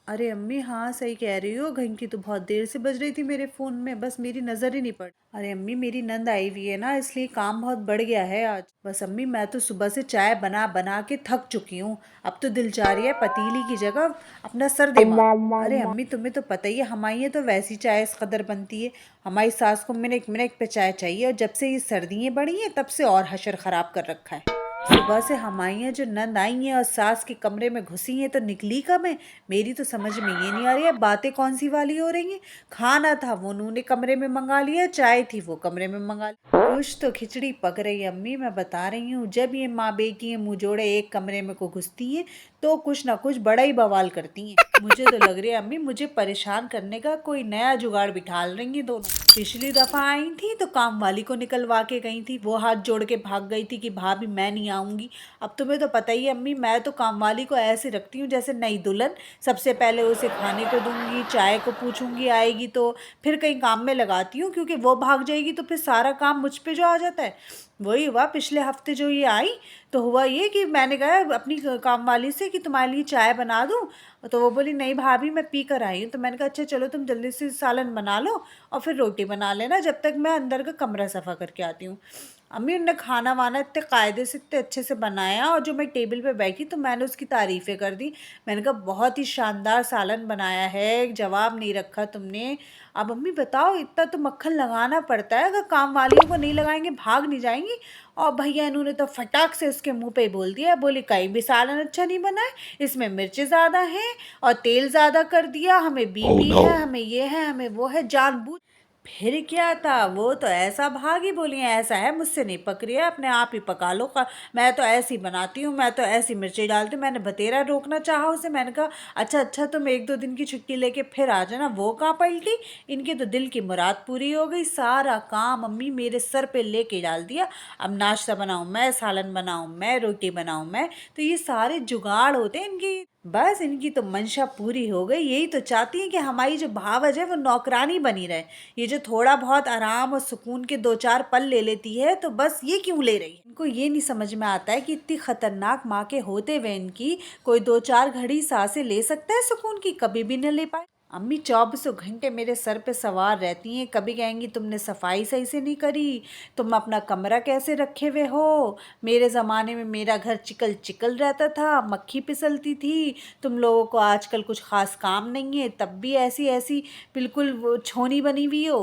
अरे अम्मी, हाँ सही कह रही हो। घंटी तो बहुत देर से बज रही थी मेरे फ़ोन में, बस मेरी नज़र ही नहीं पड़ी। अरे अम्मी, मेरी नंद आई हुई है ना, इसलिए काम बहुत बढ़ गया है आज। बस अम्मी, मैं तो सुबह से चाय बना बना के थक चुकी हूँ। अब तो दिल चाह रही है पतीली की जगह अपना सर दे मार। अरे अम्मी, तुम्हें तो पता ही है हमारे यहाँ तो वैसी चाय इस कदर बनती है। हमारी सास को मिनट मिनट पे चाय चाहिए, और जब से ये सर्दियाँ बढ़ी हैं तब से और हशर ख़राब कर रखा है। सुबह से हमारी यहाँ जो नंद आई हैं और सास के कमरे में घुसी हैं तो निकली कब है। मेरी तो समझ में ये नहीं आ रही है, बातें कौन सी वाली हो रही हैं। खाना था वो उन्होंने कमरे में मंगा लिया, चाय थी वो कमरे में मंगा ली। कुछ तो खिचड़ी पक रही है अम्मी, मैं बता रही हूँ। जब ये माँ बेटी है मुँह जोड़े एक कमरे में को घुसती हैं तो कुछ ना कुछ बड़ा ही बवाल करती हैं। मुझे तो लग रही है अम्मी, मुझे परेशान करने का कोई नया जुगाड़ बिठाल रही हैं दोनों। पिछली दफा आई थी तो काम वाली को निकलवा के गई थी, वो हाथ जोड़ के भाग गई थी कि भाभी मैं नहीं आऊंगी। अब तुम्हें तो पता ही है अम्मी, मैं तो काम वाली को ऐसे रखती हूँ जैसे नई दुल्हन। सबसे पहले उसे खाने को दूंगी, चाय को पूछूंगी आएगी तो, फिर कहीं काम में लगाती हूँ, क्योंकि वो भाग जाएगी तो फिर सारा काम मुझ पे जो आ जाता है। वही हुआ पिछले हफ्ते जो ये आई, तो हुआ ये कि मैंने कहा अपनी काम वाली से कि तुम्हारे लिए चाय बना दूँ। तो वो बोली नहीं भाभी, मैं पी कर आई हूँ। तो मैंने कहा अच्छा चलो, तुम जल्दी से सालन बना लो और फिर रोटी बना लेना, जब तक मैं अंदर का कमरा सफ़ा करके आती हूँ। अम्मी, उनने खाना वाना इतने कायदे से इतने अच्छे से बनाया, और जो मैं टेबल पे बैठी तो मैंने उसकी तारीफ़ें कर दी। मैंने कहा बहुत ही शानदार सालन बनाया है, जवाब नहीं रखा तुमने। अब अम्मी बताओ, इतना तो मक्खन लगाना पड़ता है, अगर काम वालियों को नहीं लगाएंगे भाग नहीं जाएंगी। और भैया इन्होंने तो फटाक से उसके मुंह पे ही बोल दिया, बोली कहीं भी सालन अच्छा नहीं बना है, इसमें मिर्चें ज़्यादा हैं और तेल ज़्यादा कर दिया, हमें बीपी है, हमें ये है, हमें वो है, जानबूझ। फिर क्या था, वो तो ऐसा भागी, बोली ऐसा है मुझसे नहीं पक रही है, अपने आप ही पका लो का। मैं तो ऐसी बनाती हूँ, मैं तो ऐसी मिर्ची डालती हूँ। मैंने बतेरा रोकना चाहा उसे, मैंने कहा अच्छा अच्छा तुम एक दो दिन की छुट्टी लेके फिर आ जाना। वो कहाँ पलटी, इनके तो दिल की मुराद पूरी हो गई। सारा काम मम्मी मेरे सर पे लेके डाल दिया। अब नाश्ता बनाऊँ मैं, सालन बनाऊँ मैं, रोटी बनाऊँ मैं, तो ये सारे जुगाड़ होते हैं इनकी। बस इनकी तो मंशा पूरी हो गई। यही तो चाहती हैं कि हमारी जो भावज है वो नौकरानी बनी रहे। ये जो थोड़ा बहुत आराम और सुकून के दो चार पल ले लेती है, तो बस ये क्यों ले रही है। इनको ये नहीं समझ में आता है कि इतनी खतरनाक माँ के होते हुए इनकी कोई दो चार घड़ी सांसें ले सकता है सुकून की, कभी भी न ले पाए। अम्मी चौबीसों घंटे मेरे सर पे सवार रहती हैं। कभी कहेंगी तुमने सफाई सही से नहीं करी, तुम अपना कमरा कैसे रखे हुए हो, मेरे ज़माने में मेरा घर चिकल चिकल रहता था, मक्खी फिसलती थी, तुम लोगों को आजकल कुछ खास काम नहीं है, तब भी ऐसी ऐसी बिल्कुल वो छोनी बनी हुई हो।